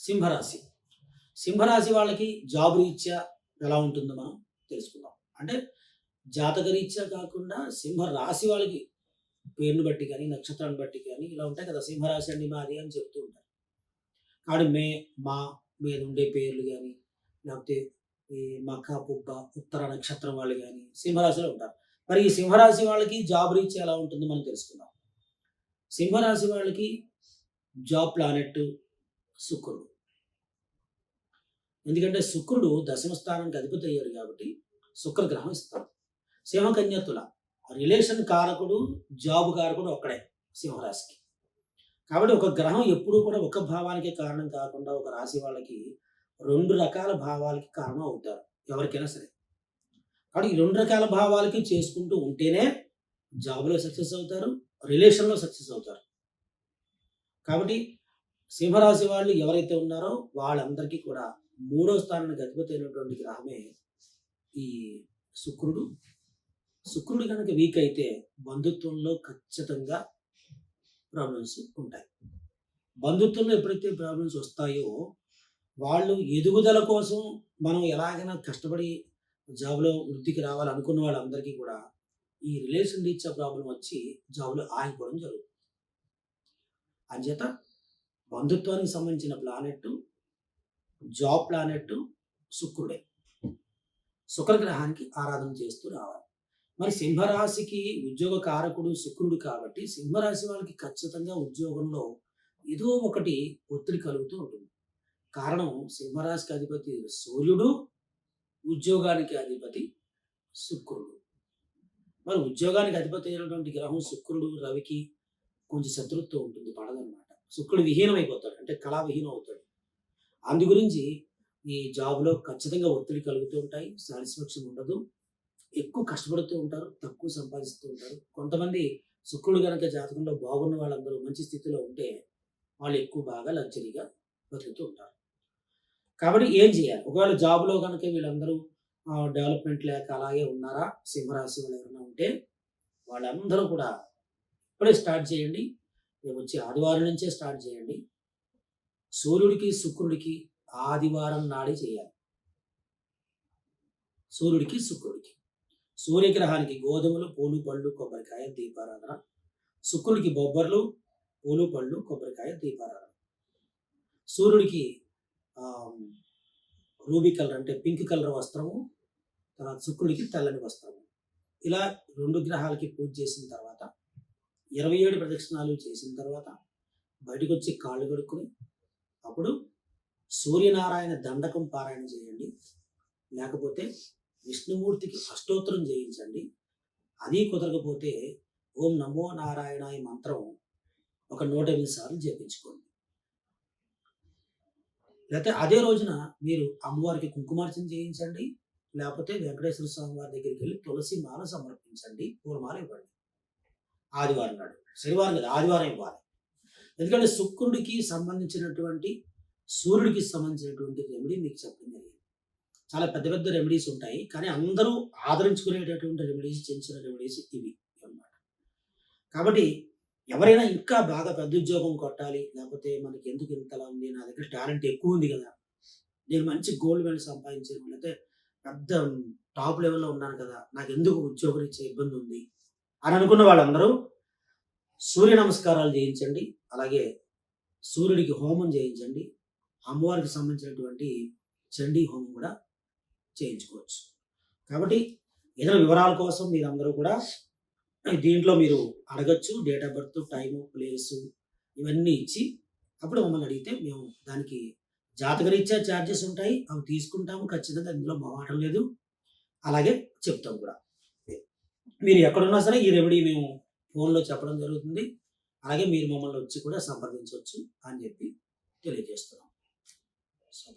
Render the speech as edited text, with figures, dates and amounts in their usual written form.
సింహరాశి. సింహరాశి వాళ్ళకి జాబ్ రీత్యా ఎలా ఉంటుందో మనం తెలుసుకుందాం. అంటే జాతక రీత్యా కాకుండా సింహరాశి వాళ్ళకి పేరుని బట్టి గాని, నక్షత్రాన్ని బట్టి గాని ఇలా ఉంటాయి కదా! సింహరాశి అండి మాది అని చెప్తూ ఉంటారు. కానీ మా మీద ఉండే పేర్లు గాని, లేకపోతే ఈ మఖ, పుబ్బ, ఉత్తర నక్షత్రం వాళ్ళు గాని సింహరాశిలో ఉంటారు. మరి ఈ సింహరాశి వాళ్ళకి జాబ్ రీత్యా ఎలా ఉంటుందో మనం తెలుసుకుందాం. సింహరాశి వాళ్ళకి జాబ్ ప్లానెట్ శుక్రుడు. ఎందుకంటే శుక్రుడు దశమ స్థానానికి అధిపతి అయ్యాడు కాబట్టి శుక్రగ్రహం ఇస్తాడు. సింహకన్య తుల రిలేషన్ కారకుడు, జాబ్ కారకుడు ఒక్కడే సింహరాశికి. కాబట్టి ఒక గ్రహం ఎప్పుడూ కూడా ఒక భావానికే కారణం కాకుండా ఒక రాశి వాళ్ళకి 2 రకాల భావాలకి కారణం అవుతారు ఎవరికైనా సరే. కాబట్టి ఈ 2 రకాల భావాలకి చేసుకుంటూ ఉంటేనే జాబ్‌లో సక్సెస్ అవుతారు, రిలేషన్‌లో సక్సెస్ అవుతారు. కాబట్టి సింహరాశి వాళ్ళు ఎవరైతే ఉన్నారో వాళ్ళందరికీ కూడా 3వ స్థానానికి అధిపతి అయినటువంటి గ్రహమే ఈ శుక్రుడు. శుక్రుడు కనుక వీక్ అయితే బంధుత్వంలో ఖచ్చితంగా ప్రాబ్లమ్స్ ఉంటాయి. బంధుత్వంలో ఎప్పుడైతే ప్రాబ్లమ్స్ వస్తాయో వాళ్ళు ఎదుగుదల కోసం మనం ఎలాగైనా కష్టపడి జాబ్‌లో వృద్ధికి రావాలనుకున్న వాళ్ళందరికీ కూడా ఈ రిలేషన్ రీత్యా ప్రాబ్లమ్ వచ్చి జాబ్‌లో ఆగిపోవడం జరుగుతుంది. అంచేత బంధుత్వానికి సంబంధించిన ప్లానెట్, జాబ్ ప్లానెట్ శుక్రుడే. శుక్రగ్రహానికి ఆరాధన చేస్తూ రావాలి. మరి సింహరాశికి ఉద్యోగ కారకుడు శుక్రుడు కాబట్టి సింహరాశి వాళ్ళకి ఖచ్చితంగా ఉద్యోగంలో ఏదో ఒకటి ఒత్తిడి కలుగుతూ ఉంటుంది. కారణం సింహరాశికి అధిపతి సూర్యుడు, ఉద్యోగానికి అధిపతి శుక్రుడు. మరి ఉద్యోగానికి అధిపతి అయినటువంటి గ్రహం శుక్రుడు రవికి కొంచెం శత్రుత్వం ఉంటుంది, పడదనమాట. శుక్రుడు విహీనం అయిపోతాడు, అంటే కళా విహీనం అవుతాడు. అందు గురించి ఈ జాబ్‌లో ఖచ్చితంగా ఒత్తిడి కలుగుతూ ఉంటాయి. సాటిస్ఫాక్షన్ ఉండదు. ఎక్కువ కష్టపడుతూ ఉంటారు, తక్కువ సంపాదిస్తూ ఉంటారు. కొంతమంది శుక్రుడు గనక జాతకంలో బాగున్న వాళ్ళందరూ మంచి స్థితిలో ఉంటే వాళ్ళు ఎక్కువ బాగా లగ్జరీగా బతుకుతూ ఉంటారు. కాబట్టి ఏం చేయాలి? ఒకవేళ జాబ్‌లో గనక వీళ్ళందరూ డెవలప్‌మెంట్ లేక అలాగే ఉన్నారా? సింహరాశి వాళ్ళు ఎవరైనా ఉంటే వాళ్ళందరూ కూడా ఇప్పుడే స్టార్ట్ చేయండి. రేపొచ్చే ఆదివారం నుంచే స్టార్ట్ చేయండి. సూర్యుడికి, శుక్రుడికి ఆదివారం నాడే చేయాలి. సూర్యుడికి, శుక్రుడికి. సూర్యగ్రహానికి గోధుమలు, పూలు, పళ్ళు, కొబ్బరికాయ, దీపారాధన. శుక్రుడికి బొబ్బర్లు, పూలు, పళ్ళు, కొబ్బరికాయ, దీపారాధన. సూర్యుడికి రూబీ కలర్ అంటే పింక్ కలర్ వస్త్రము, తర్వాత శుక్రుడికి తెల్లని వస్త్రము. ఇలా 2 గ్రహాలకి పూజ చేసిన తర్వాత 27 ప్రదక్షిణాలు చేసిన తర్వాత బయటకొచ్చి కాళ్ళు కడుక్కొని అప్పుడు సూర్యనారాయణ దండకం పారాయణ చేయండి. లేకపోతే విష్ణుమూర్తికి అష్టోత్తరం చేయించండి. అది కుదరకపోతే ఓం నమో నారాయణాయ మంత్రం ఒక 108 సార్లు జపించుకోండి. లేకపోతే అదే రోజున మీరు అమ్మవారికి కుంకుమార్చన చేయించండి. లేకపోతే వెంకటేశ్వర స్వామి వారి దగ్గరికి వెళ్ళి తులసి మాల సమర్పించండి, పూలమాల ఇవ్వండి. ఆదివారం నాడు, శనివారం కదా, ఆదివారం ఇవ్వాలి. ఎందుకంటే శుక్రుడికి సంబంధించినటువంటి, సూర్యుడికి సంబంధించినటువంటి రెమెడీ మీకు చెప్పడం జరిగింది. చాలా పెద్ద పెద్ద రెమెడీస్ ఉంటాయి, కానీ అందరూ ఆదరించుకునేటటువంటి రెమెడీస్, చిన్న చిన్న రెమెడీస్ ఇవి అన్నమాట. కాబట్టి ఎవరైనా ఇంకా బాగా పెద్ద ఉద్యోగం కొట్టాలి, లేకపోతే మనకి ఎందుకు ఇంతలా ఉంది, నా దగ్గర టాలెంట్ ఎక్కువ ఉంది కదా, నేను మంచి గోల్డ్ మెడల్ సంపాదించాను, లేకపోతే పెద్ద టాప్ లెవెల్‌లో ఉన్నాను కదా, నాకు ఎందుకు ఉద్యోగం ఇచ్చే ఇబ్బంది ఉంది అని అనుకున్న వాళ్ళందరూ సూర్య నమస్కారాలు చేయించండి. అలాగే సూర్యుడికి హోమం చేయించండి. అమ్మవారికి సంబంధించినటువంటి చండీ హోమం కూడా చేయించుకోవచ్చు. కాబట్టి ఏదైనా వివరాల కోసం మీరందరూ కూడా దీంట్లో మీరు అడగచ్చు. Date of birth, time, place ఇవన్నీ ఇచ్చి అప్పుడు మమ్మల్ని అడిగితే మేము దానికి జాతకరీత్యా ఛార్జెస్ ఉంటాయి, అవి తీసుకుంటాము ఖచ్చితంగా, ఇందులో మొహమాటం లేదు. అలాగే చెప్తాం కూడా. మీరు ఎక్కడున్నా సరే ఈ రెమెడీ మేము ఫోన్‌లో చెప్పడం జరుగుతుంది. అలాగే మీరు మమ్మల్ని వచ్చి కూడా సంప్రదించవచ్చు అని చెప్పి తెలియజేస్తున్నాం. సో